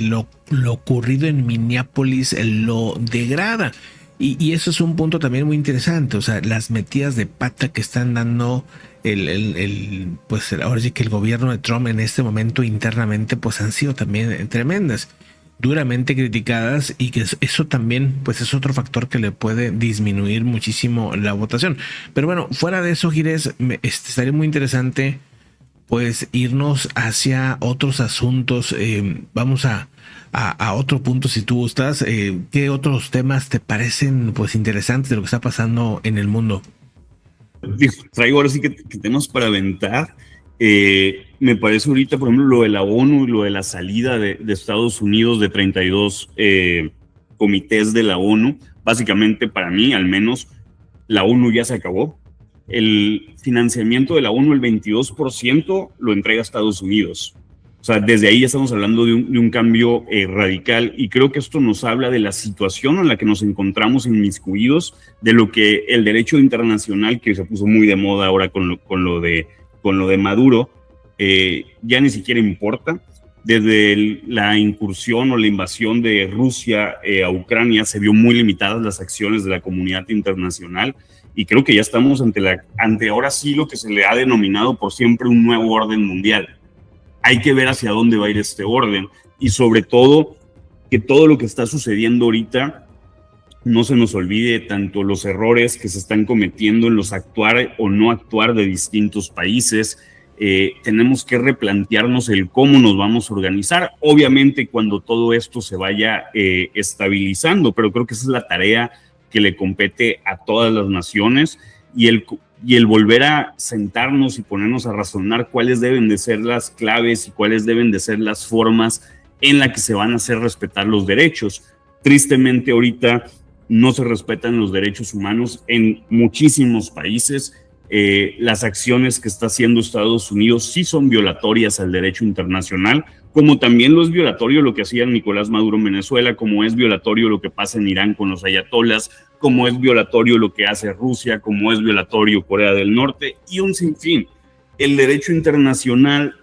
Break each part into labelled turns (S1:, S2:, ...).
S1: lo ocurrido en Minneapolis lo degrada. Y eso es un punto también muy interesante. O sea, las metidas de pata que están dando pues ahora sí que el gobierno de Trump en este momento internamente, pues han sido también tremendas, duramente criticadas, y que eso también pues es otro factor que le puede disminuir muchísimo la votación. Pero bueno, fuera de eso, Gires, estaría muy interesante pues irnos hacia otros asuntos. Vamos a otro punto si tú gustas. ¿Qué otros temas te parecen pues interesantes de lo que está pasando en el mundo?
S2: Digo, traigo ahora sí que temas para aventar. Me parece ahorita, por ejemplo, lo de la ONU y lo de la salida de Estados Unidos de 32 comités de la ONU. Básicamente, para mí, al menos, la ONU ya se acabó. El financiamiento de la ONU, el 22%, lo entrega Estados Unidos. O sea, desde ahí ya estamos hablando de un cambio radical, y creo que esto nos habla de la situación en la que nos encontramos inmiscuidos, de lo que el derecho internacional, que se puso muy de moda ahora con lo de Maduro, ya ni siquiera importa. Desde la incursión o la invasión de Rusia a Ucrania se vio muy limitadas las acciones de la comunidad internacional, y creo que ya estamos ante ahora sí lo que se le ha denominado por siempre un nuevo orden mundial. Hay que ver hacia dónde va a ir este orden, y sobre todo que todo lo que está sucediendo ahorita no se nos olvide tanto los errores que se están cometiendo en los actuar o no actuar de distintos países. Tenemos que replantearnos el cómo nos vamos a organizar, obviamente cuando todo esto se vaya estabilizando, pero creo que esa es la tarea que le compete a todas las naciones, y el volver a sentarnos y ponernos a razonar cuáles deben de ser las claves y cuáles deben de ser las formas en las que se van a hacer respetar los derechos. Tristemente ahorita no se respetan los derechos humanos en muchísimos países. Las acciones que está haciendo Estados Unidos sí son violatorias al derecho internacional, como también lo es violatorio lo que hacía Nicolás Maduro en Venezuela, como es violatorio lo que pasa en Irán con los ayatolas, como es violatorio lo que hace Rusia, como es violatorio Corea del Norte, y un sinfín. El derecho internacional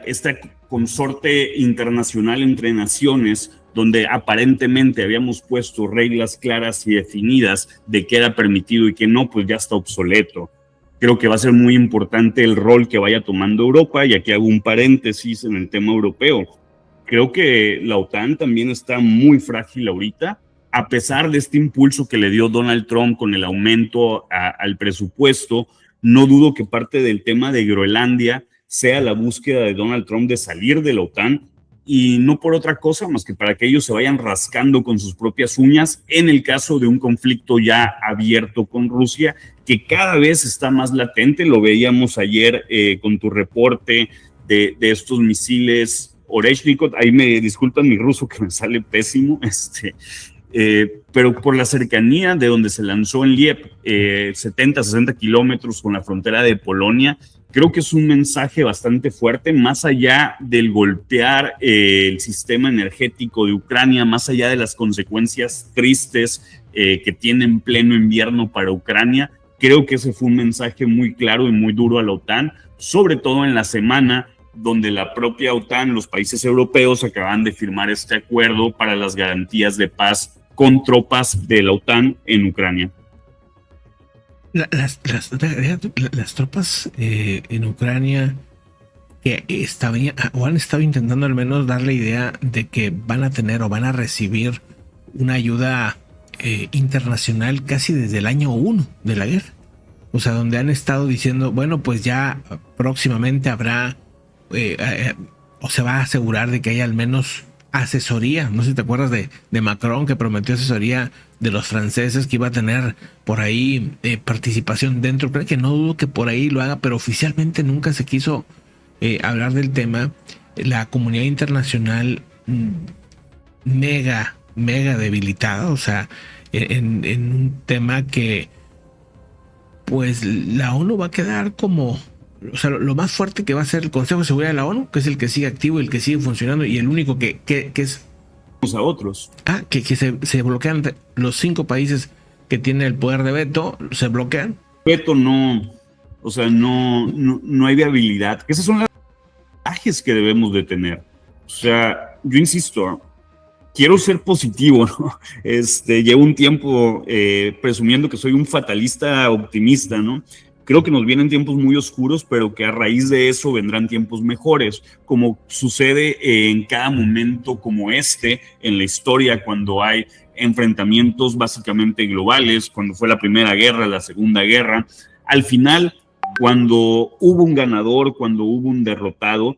S2: esta consorte internacional entre naciones, donde aparentemente habíamos puesto reglas claras y definidas de qué era permitido y qué no, pues ya está obsoleto. Creo que va a ser muy importante el rol que vaya tomando Europa, y aquí hago un paréntesis en el tema europeo. Creo que la OTAN también está muy frágil ahorita, a pesar de este impulso que le dio Donald Trump con el aumento al presupuesto. No dudo que parte del tema de Groenlandia sea la búsqueda de Donald Trump de salir de la OTAN, y no por otra cosa más que para que ellos se vayan rascando con sus propias uñas en el caso de un conflicto ya abierto con Rusia, que cada vez está más latente. Lo veíamos ayer con tu reporte de estos misiles Oreshnikov. Ahí me disculpan mi ruso que me sale pésimo, pero por la cercanía de donde se lanzó en Liep, 70, 60 kilómetros con la frontera de Polonia. Creo que es un mensaje bastante fuerte, más allá del golpear el sistema energético de Ucrania, más allá de las consecuencias tristes que tiene en pleno invierno para Ucrania. Creo que ese fue un mensaje muy claro y muy duro a la OTAN, sobre todo en la semana donde la propia OTAN, los países europeos, acaban de firmar este acuerdo para las garantías de paz con tropas de la OTAN en Ucrania.
S1: Las tropas en Ucrania que estaban o han estado intentando al menos dar la idea de que van a tener o van a recibir una ayuda internacional casi desde el año 1 de la guerra. O sea, donde han estado diciendo, bueno, pues ya próximamente habrá o se va a asegurar de que haya al menos asesoría. No sé si te acuerdas de Macron, que prometió asesoría de los franceses, que iba a tener por ahí participación dentro. Creo que no dudo que por ahí lo haga, pero oficialmente nunca se quiso hablar del tema. La comunidad internacional mega debilitada, o sea, en un tema que pues la ONU va a quedar como, o sea, lo más fuerte que va a ser el Consejo de Seguridad de la ONU, que es el que sigue activo y el que sigue funcionando, y el único que es
S2: A otros.
S1: que se bloquean los 5 países que tienen el poder de veto, se bloquean.
S2: Veto no, o sea, no hay viabilidad. Esas son que debemos de tener. O sea, yo insisto, quiero ser positivo, ¿no? Llevo un tiempo presumiendo que soy un fatalista optimista, ¿no? Creo que nos vienen tiempos muy oscuros, pero que a raíz de eso vendrán tiempos mejores, como sucede en cada momento como en la historia, cuando hay enfrentamientos básicamente globales, cuando fue la Primera Guerra, la Segunda Guerra. Al final, cuando hubo un ganador, cuando hubo un derrotado,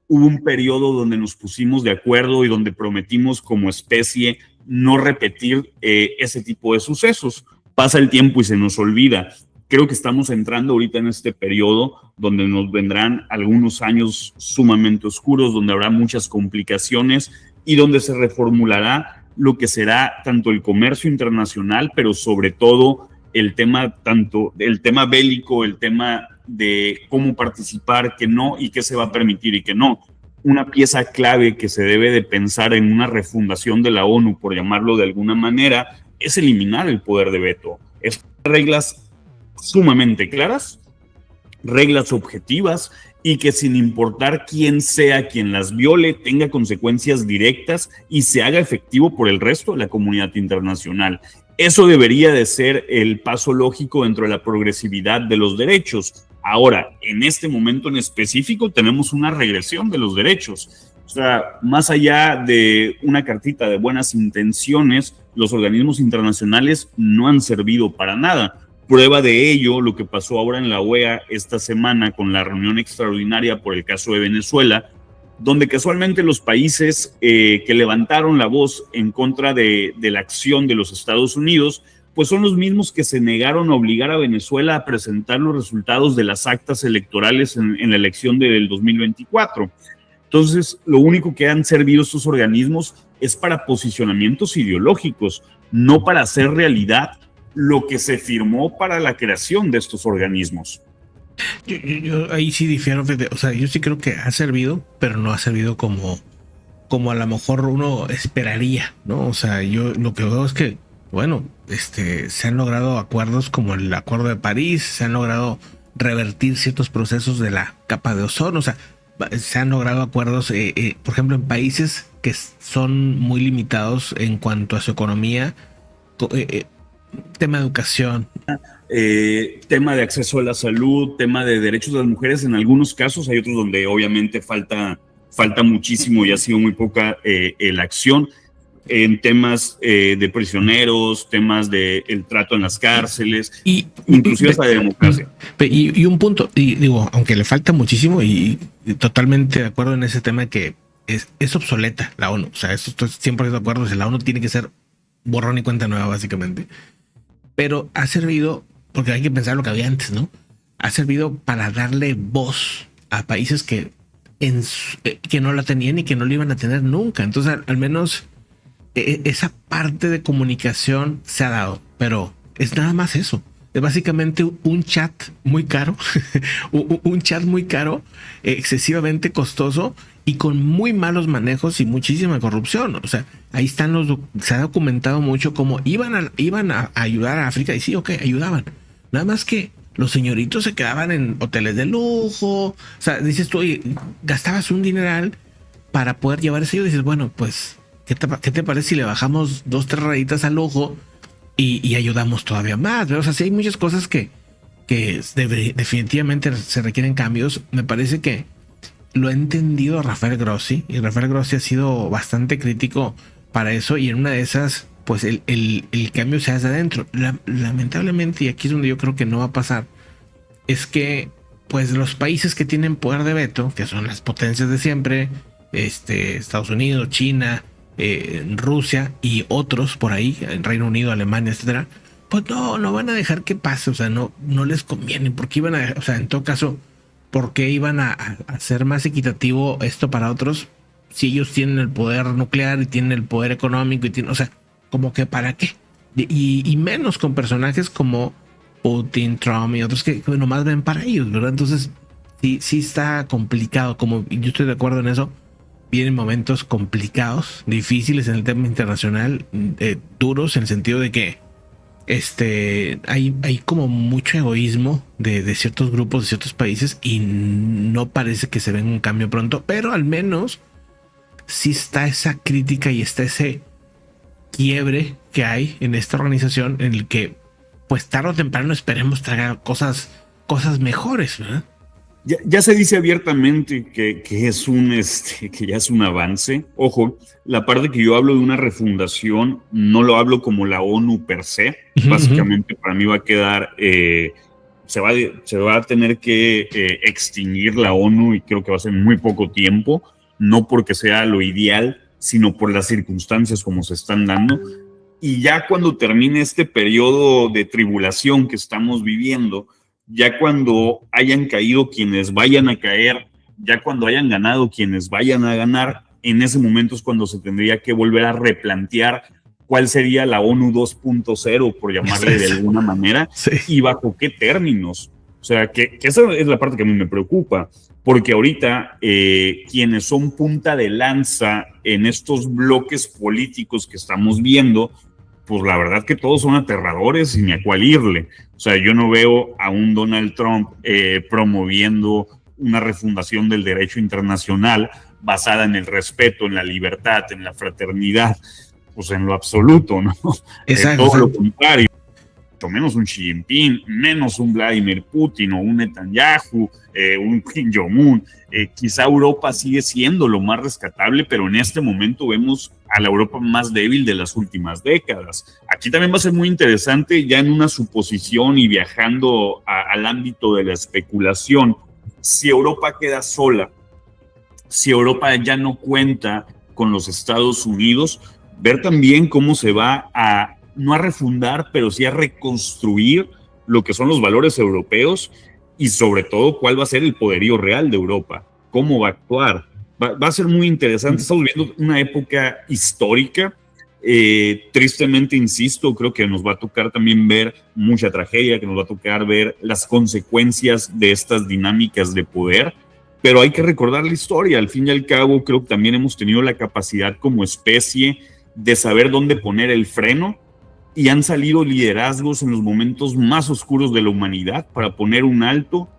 S2: hubo un periodo donde nos pusimos de acuerdo y donde prometimos como especie no repetir ese tipo de sucesos. Pasa el tiempo y se nos olvida. Creo que estamos entrando ahorita en este periodo donde nos vendrán algunos años sumamente oscuros, donde habrá muchas complicaciones y donde se reformulará lo que será tanto el comercio internacional, pero sobre todo el tema bélico, el tema de cómo participar, que no, y qué se va a permitir y qué no. Una pieza clave que se debe de pensar en una refundación de la ONU, por llamarlo de alguna manera, es eliminar el poder de veto. Es reglas sumamente claras, reglas objetivas y que sin importar quién sea quien las viole, tenga consecuencias directas y se haga efectivo por el resto de la comunidad internacional. Eso debería de ser el paso lógico dentro de la progresividad de los derechos. Ahora, en este momento en específico, tenemos una regresión de los derechos. O sea, más allá de una cartita de buenas intenciones, los organismos internacionales no han servido para nada. Prueba de ello, lo que pasó ahora en la OEA esta semana con la reunión extraordinaria por el caso de Venezuela, donde casualmente los países que levantaron la voz en contra de la acción de los Estados Unidos, pues son los mismos que se negaron a obligar a Venezuela a presentar los resultados de las actas electorales en la elección del 2024. Entonces, lo único que han servido estos organismos es para posicionamientos ideológicos, no para hacer realidad lo que se firmó para la creación de estos organismos.
S1: Yo ahí sí difiero, o sea, yo sí creo que ha servido, pero no ha servido como a lo mejor uno esperaría, ¿no? O sea, yo lo que veo es que, bueno, se han logrado acuerdos como el Acuerdo de París, se han logrado revertir ciertos procesos de la capa de ozono, o sea, se han logrado acuerdos, por ejemplo, en países que son muy limitados en cuanto a su economía, tema de educación,
S2: tema de acceso a la salud, tema de derechos de las mujeres. En algunos casos hay otros donde obviamente falta muchísimo y ha sido muy poca la acción en temas de prisioneros, temas de el trato en las cárceles, inclusive hasta de democracia.
S1: Y un punto, y digo, aunque le falta muchísimo y totalmente de acuerdo en ese tema, que es obsoleta la ONU, o sea, estoy 100% de acuerdo, o sea, la ONU tiene que ser borrón y cuenta nueva básicamente, pero ha servido, porque hay que pensar lo que había antes, ¿no? Ha servido para darle voz a países que no la tenían y que no la iban a tener nunca. Entonces, al menos esa parte de comunicación se ha dado, pero es nada más eso. Es básicamente un chat muy caro, un chat muy caro, excesivamente costoso y con muy malos manejos y muchísima corrupción. O sea, ahí están se ha documentado mucho cómo iban a ayudar a África y sí, ok, ayudaban. Nada más que los señoritos se quedaban en hoteles de lujo. O sea, dices tú, oye, gastabas un dineral para poder llevar ese. Y dices, bueno, pues, ¿qué te parece si le bajamos 2-3 rayitas al lujo y ayudamos todavía más? ¿Verdad? O sea, sí hay muchas cosas que definitivamente se requieren cambios. Me parece que lo ha entendido Rafael Grossi, y Rafael Grossi ha sido bastante crítico para eso, y en una de esas, pues el cambio se hace adentro. Lamentablemente, y aquí es donde yo creo que no va a pasar, es que pues los países que tienen poder de veto, que son las potencias de siempre, Estados Unidos, China, Rusia y otros por ahí, en Reino Unido, Alemania, etcétera, pues no van a dejar que pase. O sea, no les conviene, porque iban a, o sea, en todo caso, ¿por qué iban a hacer más equitativo esto para otros si ellos tienen el poder nuclear y tienen el poder económico y o sea, como que para qué? Y menos con personajes como Putin, Trump y otros que nomás ven para ellos, ¿verdad? Entonces sí está complicado, como yo estoy de acuerdo en eso. Vienen momentos complicados, difíciles en el tema internacional, duros en el sentido de que hay como mucho egoísmo de ciertos grupos, de ciertos países, y no parece que se venga un cambio pronto, pero al menos sí está esa crítica y está ese quiebre que hay en esta organización en el que, pues tarde o temprano esperemos traiga cosas mejores, ¿verdad?
S2: Ya se dice abiertamente que es que ya es un avance. Ojo, la parte que yo hablo de una refundación no lo hablo como la ONU per se. Básicamente para mí va a quedar, se va a tener que extinguir la ONU y creo que va a ser en muy poco tiempo, no porque sea lo ideal, sino por las circunstancias como se están dando. Y ya cuando termine este periodo de tribulación que estamos viviendo, ya cuando hayan caído quienes vayan a caer, ya cuando hayan ganado quienes vayan a ganar, en ese momento es cuando se tendría que volver a replantear cuál sería la ONU 2.0, por llamarle de alguna manera,
S1: sí.
S2: Y bajo qué términos. O sea, que esa es la parte que a mí me preocupa, porque ahorita quienes son punta de lanza en estos bloques políticos que estamos viendo, pues la verdad que todos son aterradores y ni a cuál irle. O sea, yo no veo a un Donald Trump promoviendo una refundación del derecho internacional basada en el respeto, en la libertad, en la fraternidad, pues en lo absoluto, ¿no?
S1: Exacto.
S2: Todo lo contrario. Menos un Xi Jinping, menos un Vladimir Putin o un Netanyahu, un Kim Jong-un. Quizá Europa sigue siendo lo más rescatable, pero en este momento vemos a la Europa más débil de las últimas décadas. Aquí también va a ser muy interesante, ya en una suposición y viajando al ámbito de la especulación, si Europa queda sola, si Europa ya no cuenta con los Estados Unidos, ver también cómo se va a no a refundar, pero sí a reconstruir lo que son los valores europeos y sobre todo cuál va a ser el poderío real de Europa, cómo va a actuar. Va a ser muy interesante. Estamos viviendo una época histórica. Tristemente, insisto, creo que nos va a tocar también ver mucha tragedia, que nos va a tocar ver las consecuencias de estas dinámicas de poder, pero hay que recordar la historia. Al fin y al cabo, creo que también hemos tenido la capacidad como especie de saber dónde poner el freno y han salido liderazgos en los momentos más oscuros de la humanidad para poner un alto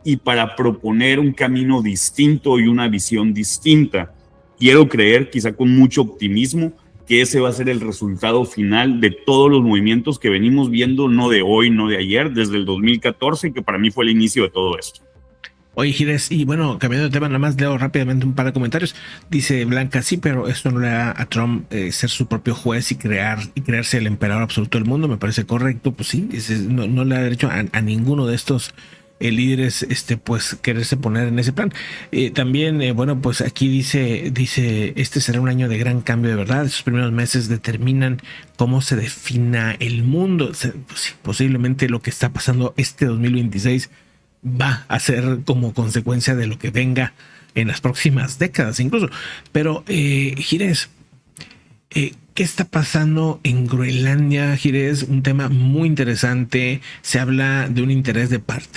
S2: y para proponer un camino distinto y una visión distinta. Quiero creer, quizá con mucho optimismo, que ese va a ser el resultado final de todos los movimientos que venimos viendo, no de hoy, no de ayer, desde el 2014, que para mí fue el inicio de todo esto.
S1: Oye, Gires, y bueno, cambiando de tema, nada más leo rápidamente un par de comentarios. Dice Blanca, sí, pero esto no le da a Trump ser su propio juez y crearse el emperador absoluto del mundo. Me parece correcto. Pues sí, no le da derecho a ninguno de estos líderes, pues quererse poner en ese plan. También, bueno, pues aquí dice, este será un año de gran cambio de verdad. Esos primeros meses determinan cómo se defina el mundo. Pues sí, posiblemente lo que está pasando este 2026 va a ser como consecuencia de lo que venga en las próximas décadas incluso. Pero, Gires, ¿qué está pasando en Groenlandia, Gires? Un tema muy interesante. Se habla de un interés de parte